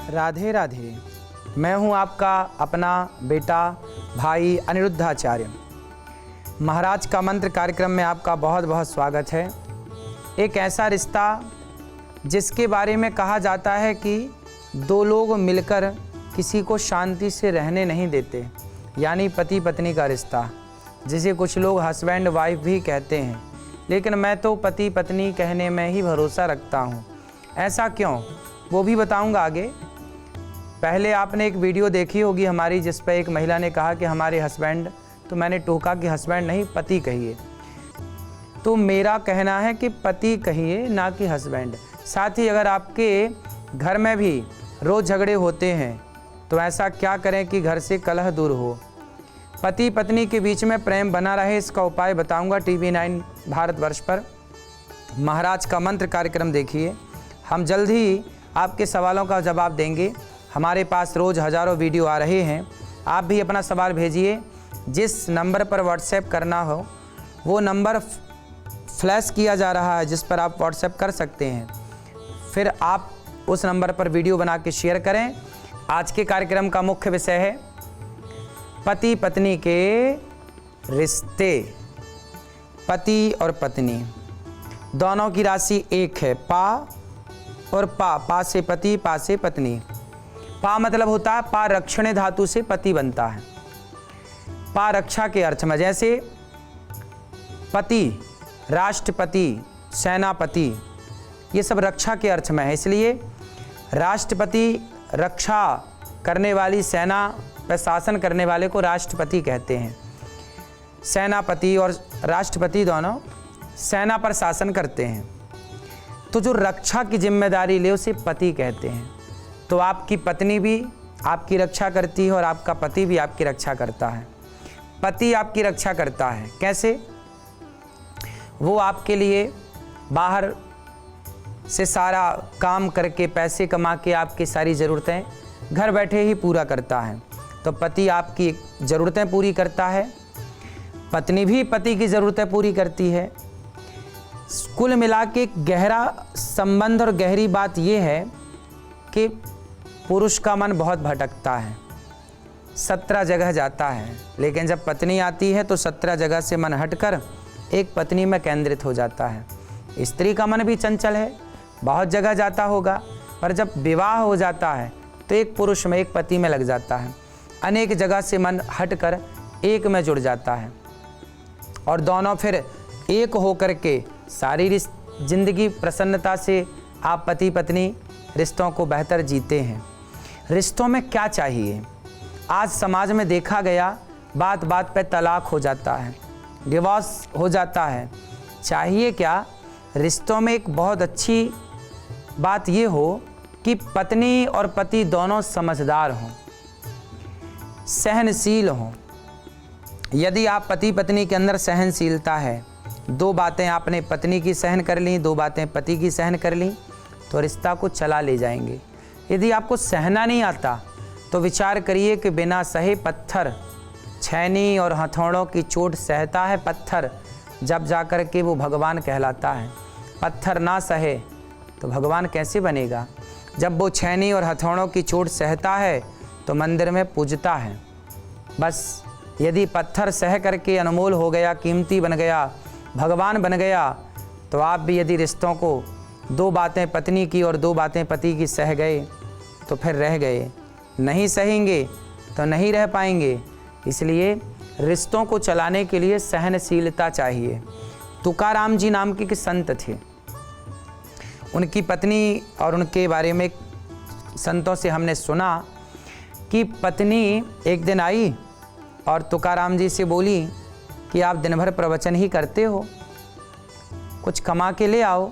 राधे राधे। मैं हूं आपका अपना बेटा भाई अनिरुद्धाचार्य। महाराज का मंत्र कार्यक्रम में आपका बहुत बहुत स्वागत है। एक ऐसा रिश्ता जिसके बारे में कहा जाता है कि दो लोग मिलकर किसी को शांति से रहने नहीं देते, यानी पति पत्नी का रिश्ता, जिसे कुछ लोग हस्बैंड वाइफ भी कहते हैं, लेकिन मैं तो पति पत्नी कहने में ही भरोसा रखता हूँ। ऐसा क्यों, वो भी बताऊँगा आगे। पहले आपने एक वीडियो देखी होगी हमारी, जिस पर एक महिला ने कहा कि हमारे हस्बैंड, तो मैंने टोका कि हस्बैंड नहीं, पति कहिए। तो मेरा कहना है कि पति कहिए, ना कि हस्बैंड। साथ ही अगर आपके घर में भी रोज़ झगड़े होते हैं तो ऐसा क्या करें कि घर से कलह दूर हो, पति पत्नी के बीच में प्रेम बना रहे, इसका उपाय बताऊंगा TV9 भारतवर्ष पर। महाराज का मंत्र कार्यक्रम देखिए। हम जल्द ही आपके सवालों का जवाब देंगे। हमारे पास रोज़ हज़ारों वीडियो आ रहे हैं। आप भी अपना सवाल भेजिए। जिस नंबर पर व्हाट्सएप करना हो वो नंबर फ्लैश किया जा रहा है, जिस पर आप व्हाट्सएप कर सकते हैं। फिर आप उस नंबर पर वीडियो बना के शेयर करें। आज के कार्यक्रम का मुख्य विषय है पति पत्नी के रिश्ते। पति और पत्नी दोनों की राशि एक है, पा और पा। पा से पति, पा से पत्नी। पा मतलब होता है पा रक्षणे धातु से पति बनता है। पा रक्षा के अर्थ में, जैसे पति, राष्ट्रपति, सेनापति, ये सब रक्षा के अर्थ में है। इसलिए राष्ट्रपति रक्षा करने वाली सेना पर शासन करने वाले को राष्ट्रपति कहते हैं। सेनापति और राष्ट्रपति दोनों सेना पर शासन करते हैं, तो जो रक्षा की जिम्मेदारी ले उसे पति कहते हैं। तो आपकी पत्नी भी आपकी रक्षा करती है और आपका पति भी आपकी रक्षा करता है। पति आपकी रक्षा करता है कैसे? वो आपके लिए बाहर से सारा काम करके पैसे कमा के आपकी सारी ज़रूरतें घर बैठे ही पूरा करता है। तो पति आपकी ज़रूरतें पूरी करता है, पत्नी भी पति की ज़रूरतें पूरी करती है। कुल मिला के गहरा संबंध और गहरी बात यह है कि पुरुष का मन बहुत भटकता है, 17 जगह जाता है, लेकिन जब पत्नी आती है तो 17 जगह से मन हटकर एक पत्नी में केंद्रित हो जाता है। स्त्री का मन भी चंचल है, बहुत जगह जाता होगा, पर जब विवाह हो जाता है तो एक पुरुष में, एक पति में लग जाता है। अनेक जगह से मन हटकर एक में जुड़ जाता है और दोनों फिर एक होकर के सारी जिंदगी प्रसन्नता से आप पति पत्नी रिश्तों को बेहतर जीते हैं। रिश्तों में क्या चाहिए? आज समाज में देखा गया, बात बात पे तलाक हो जाता है, डिवोर्स हो जाता है। चाहिए क्या? रिश्तों में एक बहुत अच्छी बात ये हो कि पत्नी और पति दोनों समझदार हों, सहनशील हों। यदि आप पति पत्नी के अंदर सहनशीलता है, दो बातें आपने पत्नी की सहन कर ली, दो बातें पति की सहन कर ली, तो रिश्ता को चला ले जाएंगे। यदि आपको सहना नहीं आता तो विचार करिए कि बिना सहे पत्थर, छैनी और हथौड़ों की चोट सहता है पत्थर, जब जाकर के वो भगवान कहलाता है। पत्थर ना सहे तो भगवान कैसे बनेगा? जब वो छैनी और हथौड़ों की चोट सहता है तो मंदिर में पूजता है। बस यदि पत्थर सह करके अनमोल हो गया, कीमती बन गया, भगवान बन गया, तो आप भी यदि रिश्तों को दो बातें पत्नी की और दो बातें पति की सह गए तो फिर रह गए। नहीं सहेंगे तो नहीं रह पाएंगे। इसलिए रिश्तों को चलाने के लिए सहनशीलता चाहिए। तुकाराम जी नाम के संत थे, उनकी पत्नी और उनके बारे में संतों से हमने सुना कि पत्नी एक दिन आई और तुकाराम जी से बोली कि आप दिन भर प्रवचन ही करते हो, कुछ कमा के ले आओ।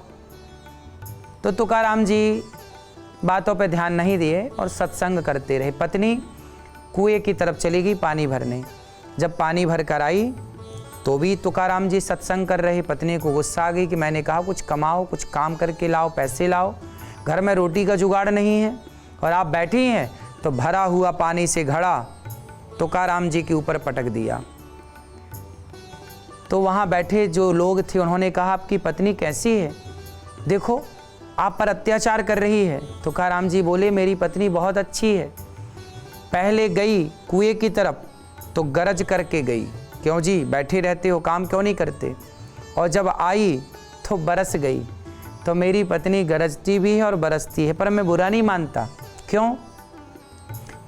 तो तुकाराम जी बातों पे ध्यान नहीं दिए और सत्संग करते रहे। पत्नी कुएं की तरफ चली गई पानी भरने। जब पानी भर कर आई तो भी तुकाराम जी सत्संग कर रहे। पत्नी को गुस्सा आ गई कि मैंने कहा कुछ कमाओ, कुछ काम करके लाओ, पैसे लाओ, घर में रोटी का जुगाड़ नहीं है और आप बैठी हैं। तो भरा हुआ पानी से घड़ा तुकाराम जी के ऊपर पटक दिया। तो वहाँ बैठे जो लोग थे उन्होंने कहा आपकी पत्नी कैसी है? देखो आप पर अत्याचार कर रही है। तुकाराम जी बोले मेरी पत्नी बहुत अच्छी है। पहले गई कुएं की तरफ तो गरज करके गई, क्यों जी बैठे रहते हो, काम क्यों नहीं करते? और जब आई तो बरस गई। तो मेरी पत्नी गरजती भी है और बरसती है, पर मैं बुरा नहीं मानता। क्यों?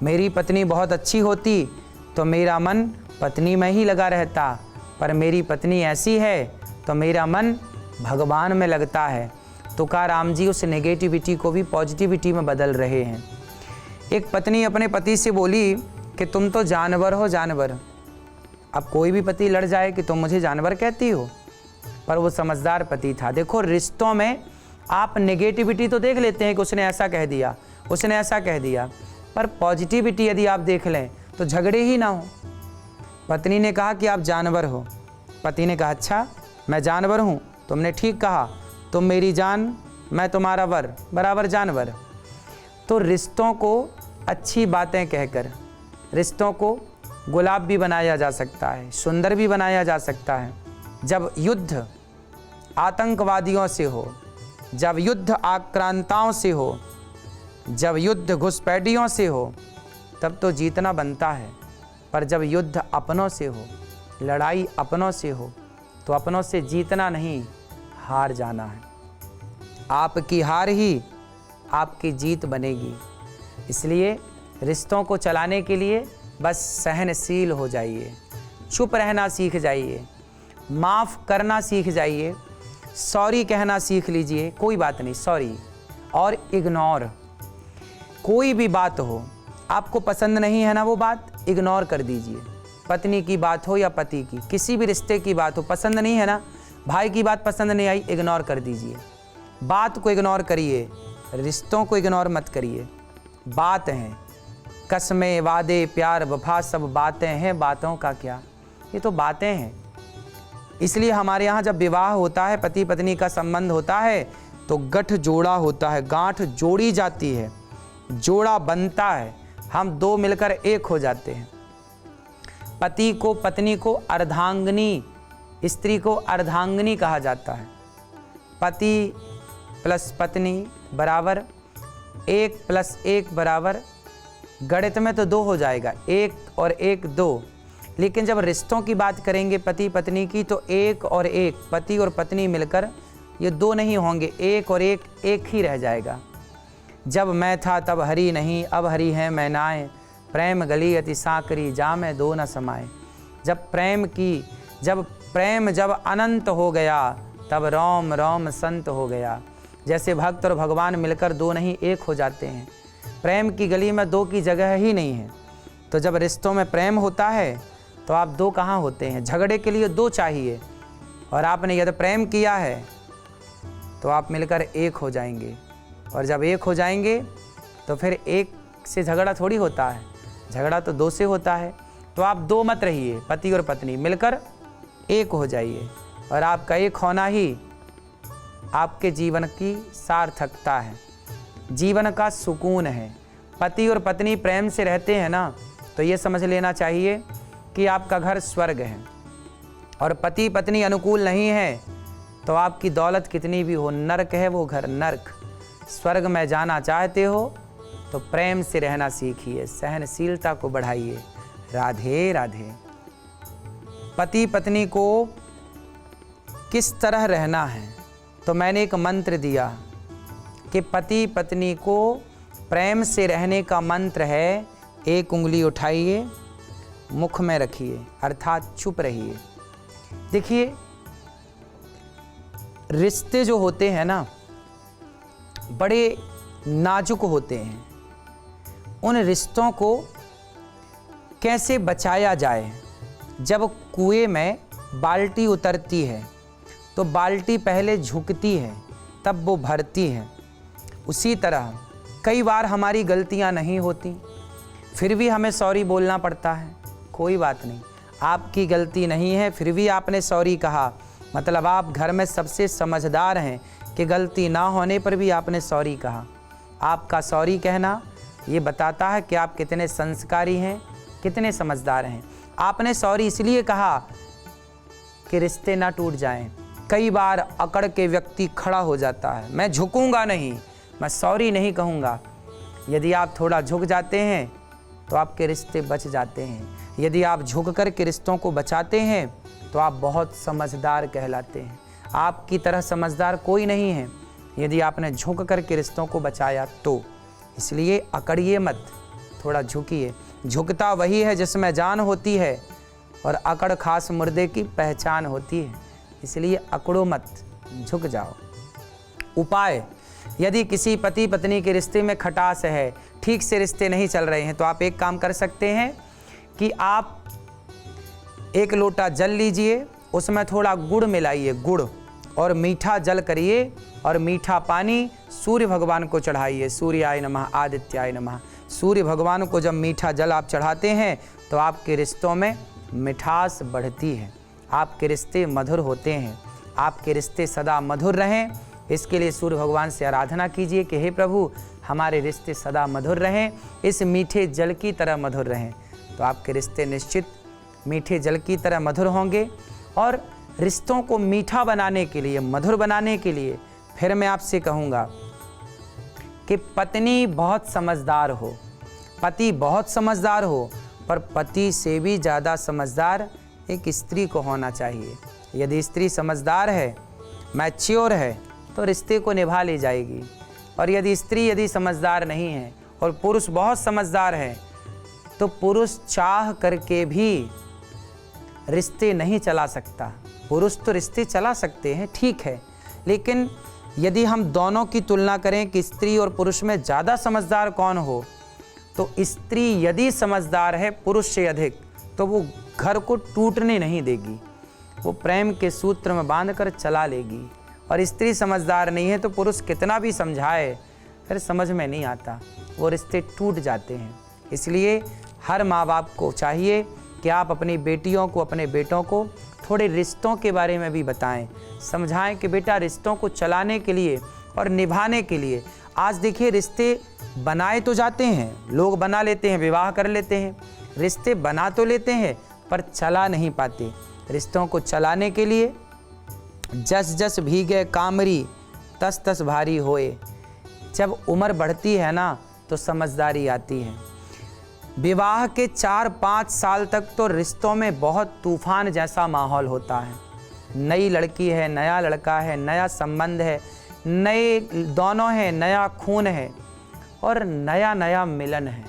मेरी पत्नी बहुत अच्छी होती तो मेरा मन पत्नी में ही लगा रहता, पर मेरी पत्नी ऐसी है तो मेरा मन भगवान में लगता है। तुकाराम जी उस नेगेटिविटी को भी पॉजिटिविटी में बदल रहे हैं। एक पत्नी अपने पति से बोली कि तुम तो जानवर हो जानवर। अब कोई भी पति लड़ जाए कि तुम मुझे जानवर कहती हो, पर वो समझदार पति था। देखो रिश्तों में आप नेगेटिविटी तो देख लेते हैं कि उसने ऐसा कह दिया, उसने ऐसा कह दिया, पर पॉजिटिविटी यदि आप देख लें तो झगड़े ही ना हो। पत्नी ने कहा कि आप जानवर हो, पति ने कहा अच्छा मैं जानवर हूँ, तुमने ठीक कहा, तुम मेरी जान मैं तुम्हारा वर, बराबर जानवर। तो रिश्तों को अच्छी बातें कहकर रिश्तों को गुलाब भी बनाया जा सकता है, सुंदर भी बनाया जा सकता है। जब युद्ध आतंकवादियों से हो, जब युद्ध आक्रांताओं से हो, जब युद्ध घुसपैठियों से हो, तब तो जीतना बनता है। पर जब युद्ध अपनों से हो, लड़ाई अपनों से हो, तो अपनों से जीतना नहीं, हार जाना है। आपकी हार ही आपकी जीत बनेगी। इसलिए रिश्तों को चलाने के लिए बस सहनशील हो जाइए, चुप रहना सीख जाइए, माफ़ करना सीख जाइए, सॉरी कहना सीख लीजिए, कोई बात नहीं सॉरी, और इग्नोर। कोई भी बात हो, आपको पसंद नहीं है ना वो बात, इग्नोर कर दीजिए। पत्नी की बात हो या पति की, किसी भी रिश्ते की बात हो, पसंद नहीं है ना, भाई की बात पसंद नहीं आई, इग्नोर कर दीजिए। बात को इग्नोर करिए, रिश्तों को इग्नोर मत करिए। बात है, कसमें वादे प्यार वफा सब बातें हैं, बातों का क्या, ये तो बातें हैं। इसलिए हमारे यहाँ जब विवाह होता है, पति पत्नी का संबंध होता है, तो गठ जोड़ा होता है, गांठ जोड़ी जाती है, जोड़ा बनता है, हम दो मिलकर एक हो जाते हैं। पति को पत्नी को अर्धांगिनी, स्त्री को अर्धांगिनी कहा जाता है। पति प्लस पत्नी बराबर 1 + 1 बराबर, गणित में तो 2 हो जाएगा, 1 और 1 2। लेकिन जब रिश्तों की बात करेंगे पति पत्नी की, तो 1 और 1, पति और पत्नी मिलकर ये 2 नहीं होंगे, 1 और 1 1 ही रह जाएगा। जब मैं था तब हरी नहीं, अब हरी है मैं नाए, प्रेम गली अति साकरी, जा मैं दो न समाए। जब प्रेम जब अनंत हो गया, तब रोम रोम संत हो गया। जैसे भक्त और भगवान मिलकर 2 नहीं 1 हो जाते हैं। प्रेम की गली में 2 की जगह ही नहीं है। तो जब रिश्तों में प्रेम होता है तो आप 2 कहाँ होते हैं? झगड़े के लिए 2 चाहिए, और आपने यदि प्रेम किया है तो आप मिलकर 1 हो जाएंगे। और जब 1 हो जाएंगे तो फिर 1 से झगड़ा थोड़ी होता है, झगड़ा तो 2 से होता है। तो आप 2 मत रहिए, पति और पत्नी मिलकर 1 हो जाइए, और आपका 1 होना ही आपके जीवन की सार्थकता है, जीवन का सुकून है। पति और पत्नी प्रेम से रहते हैं ना, तो ये समझ लेना चाहिए कि आपका घर स्वर्ग है। और पति पत्नी अनुकूल नहीं है तो आपकी दौलत कितनी भी हो, नर्क है वो घर, नर्क। स्वर्ग में जाना चाहते हो तो प्रेम से रहना सीखिए, सहनशीलता को बढ़ाइए। राधे राधे। पति पत्नी को किस तरह रहना है, तो मैंने एक मंत्र दिया कि पति पत्नी को प्रेम से रहने का मंत्र है, 1 उंगली उठाइए, मुख में रखिए, अर्थात चुप रहिए। देखिए रिश्ते जो होते हैं ना, बड़े नाजुक होते हैं। उन रिश्तों को कैसे बचाया जाए? जब कुएं में बाल्टी उतरती है तो बाल्टी पहले झुकती है, तब वो भरती है। उसी तरह कई बार हमारी गलतियां नहीं होती, फिर भी हमें सॉरी बोलना पड़ता है। कोई बात नहीं, आपकी गलती नहीं है, फिर भी आपने सॉरी कहा, मतलब आप घर में सबसे समझदार हैं कि गलती ना होने पर भी आपने सॉरी कहा। आपका सॉरी कहना ये बताता है कि आप कितने संस्कारी हैं, कितने समझदार हैं। आपने सॉरी इसलिए कहा कि रिश्ते ना टूट जाएं, कई बार अकड़ के व्यक्ति खड़ा हो जाता है, मैं झुकूंगा नहीं, मैं सॉरी नहीं कहूँगा। यदि आप थोड़ा झुक जाते हैं तो आपके रिश्ते बच जाते हैं। यदि आप झुक कर के रिश्तों को बचाते हैं तो आप बहुत समझदार कहलाते हैं। आपकी तरह समझदार कोई नहीं है यदि आपने झुक कर के रिश्तों को बचाया तो। इसलिए अकड़िए मत, थोड़ा झुकिए। झुकता वही है जिसमें जान होती है, और अकड़ खास मुर्दे की पहचान होती है। इसलिए अकड़ो मत, झुक जाओ। उपाय: यदि किसी पति पत्नी के रिश्ते में खटास है, ठीक से रिश्ते नहीं चल रहे हैं, तो आप एक काम कर सकते हैं कि आप एक लोटा जल लीजिए, उसमें थोड़ा गुड़ मिलाइए, गुड़, और मीठा जल करिए और मीठा पानी सूर्य भगवान को चढ़ाइए। सूर्याय नमः, आदित्याय नमः। सूर्य भगवान को जब मीठा जल आप चढ़ाते हैं तो आपके रिश्तों में मिठास बढ़ती है, आपके रिश्ते मधुर होते हैं। आपके रिश्ते सदा मधुर रहें, इसके लिए सूर्य भगवान से आराधना कीजिए कि हे प्रभु, हमारे रिश्ते सदा मधुर रहें, इस मीठे जल की तरह मधुर रहें। तो आपके रिश्ते निश्चित मीठे जल की तरह मधुर होंगे। और रिश्तों को मीठा बनाने के लिए, मधुर बनाने के लिए फिर मैं आपसे कहूँगा कि पत्नी बहुत समझदार हो, पति बहुत समझदार हो, पर पति से भी ज़्यादा समझदार एक स्त्री को होना चाहिए। यदि स्त्री समझदार है, मैच्योर है, तो रिश्ते को निभा ले जाएगी। और यदि स्त्री समझदार नहीं है और पुरुष बहुत समझदार है, तो पुरुष चाह करके भी रिश्ते नहीं चला सकता। पुरुष तो रिश्ते चला सकते हैं, ठीक है, लेकिन यदि हम दोनों की तुलना करें कि स्त्री और पुरुष में ज़्यादा समझदार कौन हो, तो स्त्री यदि समझदार है पुरुष से अधिक, तो वो घर को टूटने नहीं देगी, वो प्रेम के सूत्र में बांधकर चला लेगी। और स्त्री समझदार नहीं है तो पुरुष कितना भी समझाए फिर समझ में नहीं आता, वो रिश्ते टूट जाते हैं। इसलिए हर माँ बाप को चाहिए कि आप अपनी बेटियों को, अपने बेटों को थोड़े रिश्तों के बारे में भी बताएं, समझाएं कि बेटा रिश्तों को चलाने के लिए और निभाने के लिए, आज देखिए रिश्ते बनाए तो जाते हैं, लोग बना लेते हैं, विवाह कर लेते हैं, रिश्ते बना तो लेते हैं पर चला नहीं पाते। रिश्तों को चलाने के लिए जस जस भीगे कामरी तस तस भारी होए। जब उम्र बढ़ती है ना तो समझदारी आती है। विवाह के 4-5 साल तक तो रिश्तों में बहुत तूफान जैसा माहौल होता है। नई लड़की है, नया लड़का है, नया संबंध है, नए दोनों हैं, नया खून है और नया नया मिलन है।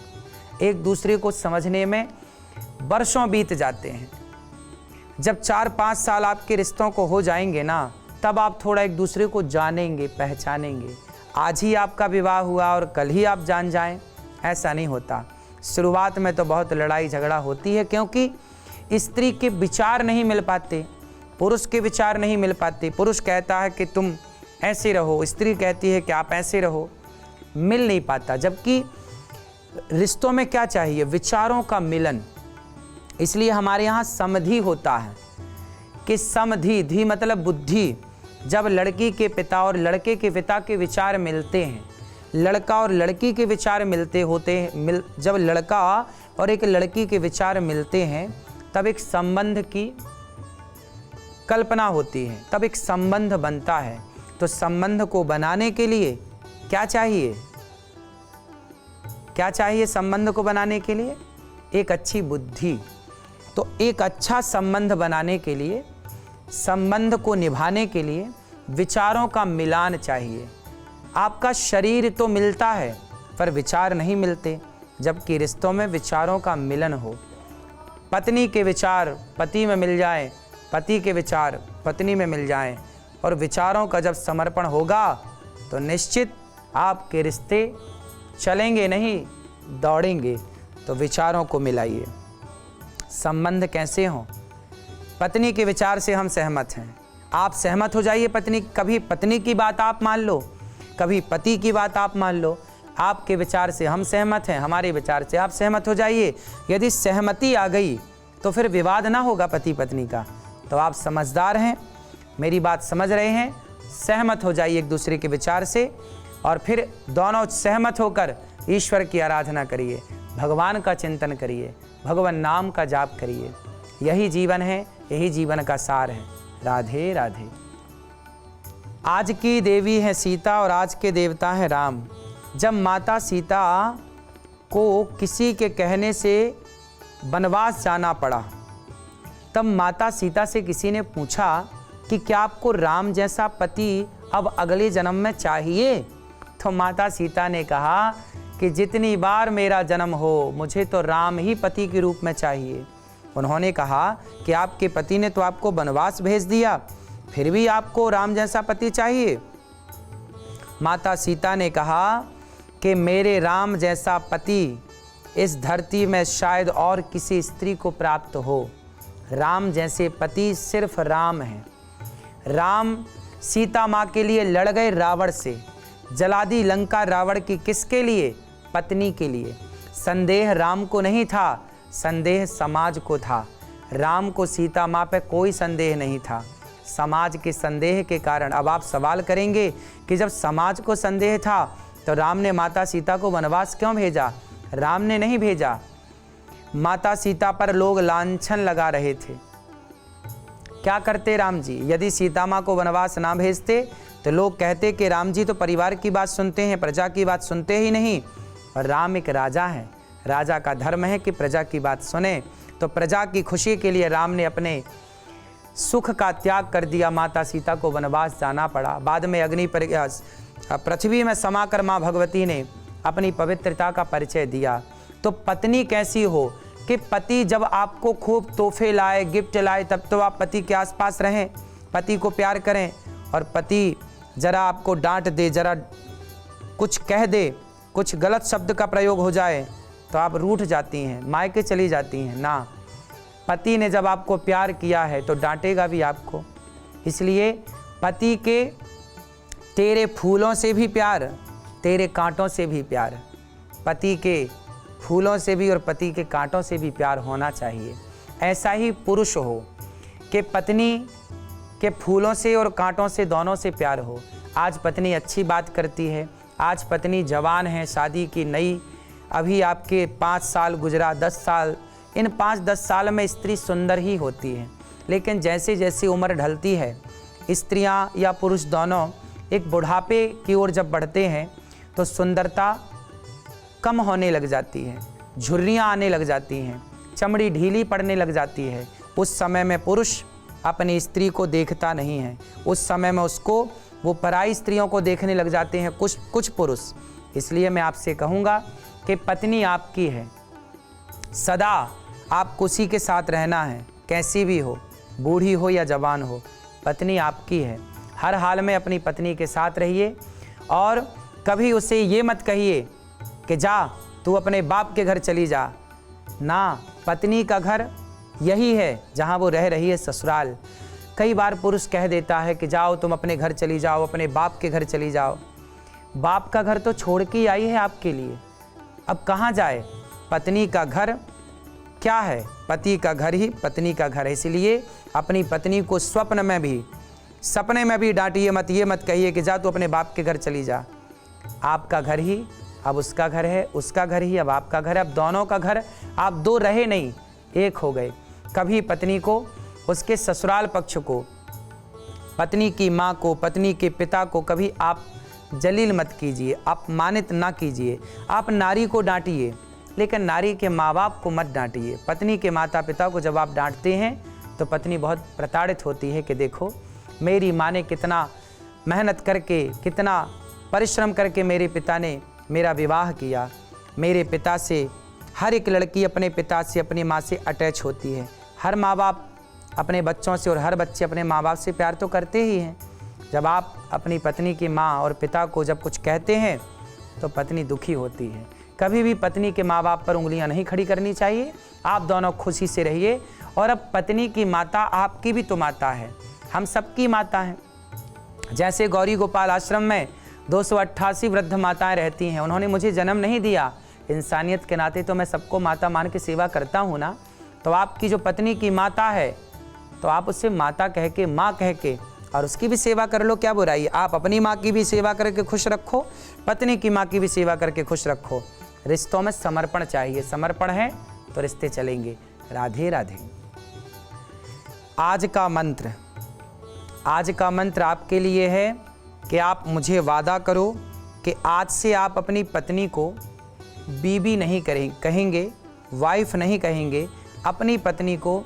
एक दूसरे को समझने में वर्षों बीत जाते हैं। जब 4-5 साल आपके रिश्तों को हो जाएंगे ना, तब आप थोड़ा एक दूसरे को जानेंगे, पहचानेंगे। आज ही आपका विवाह हुआ और कल ही आप जान जाएं, ऐसा नहीं होता। शुरुआत में तो बहुत लड़ाई झगड़ा होती है, क्योंकि स्त्री के विचार नहीं मिल पाते, पुरुष के विचार नहीं मिल पाते। पुरुष कहता है कि तुम ऐसे रहो, स्त्री कहती है कि आप ऐसे रहो, मिल नहीं पाता। जबकि रिश्तों में क्या चाहिए? विचारों का मिलन। इसलिए हमारे यहाँ समधि होता है कि समधि, धी मतलब बुद्धि। जब लड़की के पिता और लड़के के पिता के विचार मिलते हैं, लड़का और लड़की के विचार जब लड़का और एक लड़की के विचार मिलते हैं, तब एक संबंध की कल्पना होती है, तब एक संबंध बनता है। तो संबंध को बनाने के लिए क्या चाहिए? क्या चाहिए संबंध को बनाने के लिए? एक अच्छी बुद्धि। तो एक अच्छा संबंध बनाने के लिए, संबंध को निभाने के लिए विचारों का मिलान चाहिए। आपका शरीर तो मिलता है पर विचार नहीं मिलते, जबकि रिश्तों में विचारों का मिलन हो। पत्नी के विचार पति में मिल जाए, पति के विचार पत्नी में मिल जाएं, और विचारों का जब समर्पण होगा तो निश्चित आपके रिश्ते चलेंगे नहीं, दौड़ेंगे। तो विचारों को मिलाइए। संबंध कैसे हों? पत्नी के विचार से हम सहमत हैं, आप सहमत हो जाइए। कभी पत्नी की बात आप मान लो, कभी पति की बात आप मान लो। आपके विचार से हम सहमत हैं, हमारे विचार से आप सहमत हो जाइए। यदि सहमति आ गई तो फिर विवाद ना होगा पति पत्नी का। तो आप समझदार हैं, मेरी बात समझ रहे हैं, सहमत हो जाइए एक दूसरे के विचार से, और फिर दोनों सहमत होकर ईश्वर की आराधना करिए, भगवान का चिंतन करिए, भगवान नाम का जाप करिए। यही जीवन है, यही जीवन का सार है। राधे राधे। आज की देवी है सीता और आज के देवता है राम। जब माता सीता को किसी के कहने से वनवास जाना पड़ा, तब माता सीता से किसी ने पूछा कि क्या आपको राम जैसा पति अब अगले जन्म में चाहिए? तो माता सीता ने कहा कि जितनी बार मेरा जन्म हो, मुझे तो राम ही पति के रूप में चाहिए। उन्होंने कहा कि आपके पति ने तो आपको वनवास भेज दिया, फिर भी आपको राम जैसा पति चाहिए? माता सीता ने कहा कि मेरे राम जैसा पति इस धरती में शायद और किसी स्त्री को प्राप्त हो। राम जैसे पति सिर्फ राम हैं। राम सीता माँ के लिए लड़ गए रावण से, जला दी लंका रावण की। किसके लिए? पत्नी के लिए। संदेह राम को नहीं था, संदेह समाज को था। राम को सीता माँ पे कोई संदेह नहीं था, समाज के संदेह के कारण। अब आप सवाल करेंगे कि जब समाज को संदेह था तो राम ने माता सीता को वनवास क्यों भेजा? राम ने नहीं भेजा। माता सीता पर लोग लांछन लगा रहे थे। क्या करते राम जी? यदि सीता माँ को वनवास ना भेजते तो लोग कहते कि राम जी तो परिवार की बात सुनते हैं, प्रजा की बात सुनते ही नहीं। और राम एक राजा है, राजा का धर्म है कि प्रजा की बात सुने। तो प्रजा की खुशी के लिए राम ने अपने सुख का त्याग कर दिया, माता सीता को वनवास जाना पड़ा। बाद में अग्नि पर पृथ्वी में समाकर माँ भगवती ने अपनी पवित्रता का परिचय दिया। तो पत्नी कैसी हो कि पति जब आपको खूब तोहफे लाए, गिफ्ट लाए, तब तो आप पति के आसपास रहें, पति को प्यार करें। और पति जरा आपको डांट दे, जरा कुछ कह दे, कुछ गलत शब्द का प्रयोग हो जाए तो आप रूठ जाती हैं, मायके चली जाती हैं। ना, पति ने जब आपको प्यार किया है तो डांटेगा भी आपको। इसलिए पति के तेरे फूलों से भी प्यार, तेरे कांटों से भी प्यार, पति के फूलों से भी और पति के कांटों से भी प्यार होना चाहिए। ऐसा ही पुरुष हो कि पत्नी के फूलों से और कांटों से, दोनों से प्यार हो। आज पत्नी अच्छी बात करती है, आज पत्नी जवान है, शादी की नई, अभी आपके 5 साल गुजरा, 10 साल, इन 5-10 साल में स्त्री सुंदर ही होती है। लेकिन जैसे जैसे उम्र ढलती है, स्त्रियां या पुरुष दोनों एक बुढ़ापे की ओर जब बढ़ते हैं तो सुंदरता कम होने लग जाती है, झुर्रियाँ आने लग जाती हैं, चमड़ी ढीली पड़ने लग जाती है। उस समय में पुरुष अपनी स्त्री को देखता नहीं है, उस समय में उसको, वो पराई स्त्रियों को देखने लग जाते हैं कुछ पुरुष। इसलिए मैं आपसे कहूँगा कि पत्नी आपकी है, सदा आपको उसी के साथ रहना है, कैसी भी हो, बूढ़ी हो या जवान हो, पत्नी आपकी है। हर हाल में अपनी पत्नी के साथ रहिए और कभी उसे ये मत कहिए कि जा तू अपने बाप के घर चली जा। ना, पत्नी का घर यही है जहाँ वो रह रही है, ससुराल। कई बार पुरुष कह देता है कि जाओ तुम अपने घर चली जाओ, अपने बाप के घर चली जाओ। बाप का घर तो छोड़ के आई है आपके लिए, अब कहाँ जाए? पत्नी का घर क्या है? पति का घर ही पत्नी का घर है। इसलिए अपनी पत्नी को स्वप्न में भी, सपने में भी डांटिए मत, ये मत कहिए कि जा तू अपने बाप के घर चली जा। आपका घर ही अब उसका घर है, उसका घर ही अब आपका घर है। अब दोनों का घर, आप दो रहे नहीं, एक हो गए। कभी पत्नी को, उसके ससुराल पक्ष को, पत्नी की माँ को, पत्नी के पिता को कभी आप जलील मत कीजिए, अपमानित ना कीजिए। आप नारी को डांटिए, लेकिन नारी के माँ बाप को मत डांटिए। पत्नी के माता पिता को जब आप डांटते हैं तो पत्नी बहुत प्रताड़ित होती है कि देखो मेरी माँ ने कितना मेहनत करके, कितना परिश्रम करके मेरे पिता ने मेरा विवाह किया। मेरे पिता से, हर एक लड़की अपने पिता से, अपनी माँ से अटैच होती है। हर माँ बाप अपने बच्चों से और हर बच्चे अपने माँ बाप से प्यार तो करते ही हैं। जब आप अपनी पत्नी की माँ और पिता को जब कुछ कहते हैं तो पत्नी दुखी होती है। कभी भी पत्नी के माँ बाप पर उंगलियां नहीं खड़ी करनी चाहिए। आप दोनों खुशी से रहिए। और अब पत्नी की माता आपकी भी तो माता है, हम सबकी माता हैं। जैसे गौरी गोपाल आश्रम में 288 वृद्ध माताएं रहती हैं, उन्होंने मुझे जन्म नहीं दिया, इंसानियत के नाते तो मैं सबको माता मान के सेवा करता हूँ ना। तो आपकी जो पत्नी की माता है तो आप उससे माता कह के, माँ कह के, और उसकी भी सेवा कर लो, क्या बुराई। आप अपनी माँ की भी सेवा करके खुश रखो, पत्नी की माँ की भी सेवा करके खुश रखो। रिश्तों में समर्पण चाहिए, समर्पण है तो रिश्ते चलेंगे। राधे राधे। आज का मंत्र आपके लिए है कि आप मुझे वादा करो कि आज से आप अपनी पत्नी को बीबी नहीं कहेंगे, वाइफ नहीं कहेंगे, अपनी पत्नी को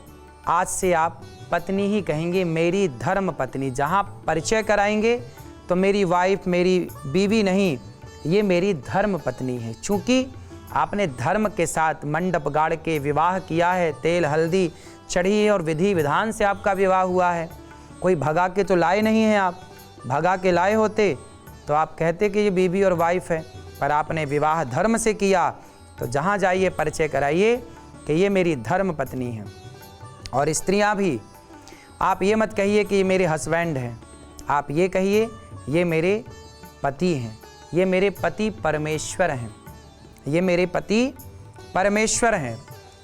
आज से आप पत्नी ही कहेंगे, मेरी धर्म पत्नी। जहाँ परिचय कराएंगे तो मेरी वाइफ, मेरी बीवी नहीं, ये मेरी धर्म पत्नी है। चूँकि आपने धर्म के साथ मंडप गाड़ के विवाह किया है, तेल हल्दी चढ़ी है और विधि विधान से आपका विवाह हुआ है। कोई भगा के तो लाए नहीं हैं आप। भगा के लाए होते तो आप कहते कि ये बीवी और वाइफ है, पर आपने विवाह धर्म से किया, तो जहाँ जाइए परिचय कराइए कि ये मेरी धर्म पत्नी है। और स्त्रियाँ भी, आप ये मत कहिए कि ये मेरे हस्बैंड हैं, आप ये कहिए ये मेरे पति हैं, ये मेरे पति परमेश्वर हैं, ये मेरे पति परमेश्वर हैं।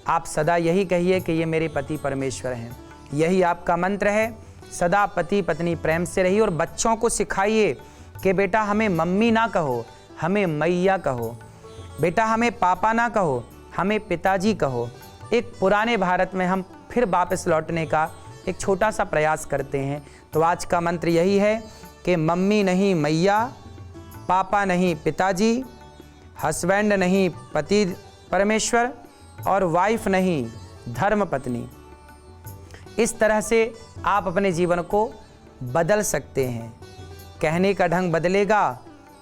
आप सदा यही कहिए कि ये मेरे पति परमेश्वर हैं। यही आपका मंत्र है। सदा पति पत्नी प्रेम से रहिए और बच्चों को सिखाइए कि बेटा हमें मम्मी ना कहो, हमें मैया कहो, बेटा हमें पापा ना कहो, हमें पिताजी कहो। एक पुराने भारत में हम फिर वापस लौटने का एक छोटा सा प्रयास करते हैं। तो आज का मंत्र यही है कि मम्मी नहीं मैया, पापा नहीं पिताजी, हस्बैंड नहीं पति परमेश्वर और वाइफ नहीं धर्म पत्नी। इस तरह से आप अपने जीवन को बदल सकते हैं। कहने का ढंग बदलेगा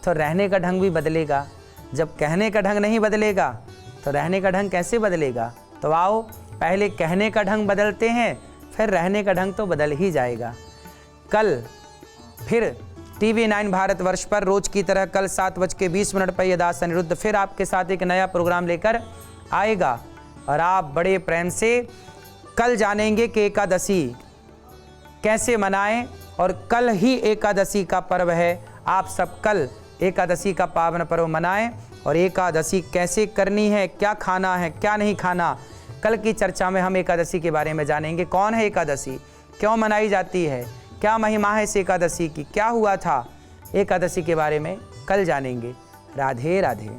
तो रहने का ढंग भी बदलेगा। जब कहने का ढंग नहीं बदलेगा तो रहने का ढंग कैसे बदलेगा? तो आओ पहले कहने का ढंग बदलते हैं, फिर रहने का ढंग तो बदल ही जाएगा। कल फिर TV9 भारतवर्ष पर रोज की तरह कल 7:20 पर ये दास अनिरुद्ध फिर आपके साथ एक नया प्रोग्राम लेकर आएगा और आप बड़े प्रेम से कल जानेंगे कि एकादशी कैसे मनाएं। और कल ही एकादशी का पर्व है। आप सब कल एकादशी का पावन पर्व मनाएं और एकादशी कैसे करनी है, क्या खाना है, क्या नहीं खाना, कल की चर्चा में हम एकादशी के बारे में जानेंगे। कौन है एकादशी, क्यों मनाई जाती है, क्या महिमा है इस एकादशी की, क्या हुआ था, एकादशी के बारे में कल जानेंगे। राधे राधे।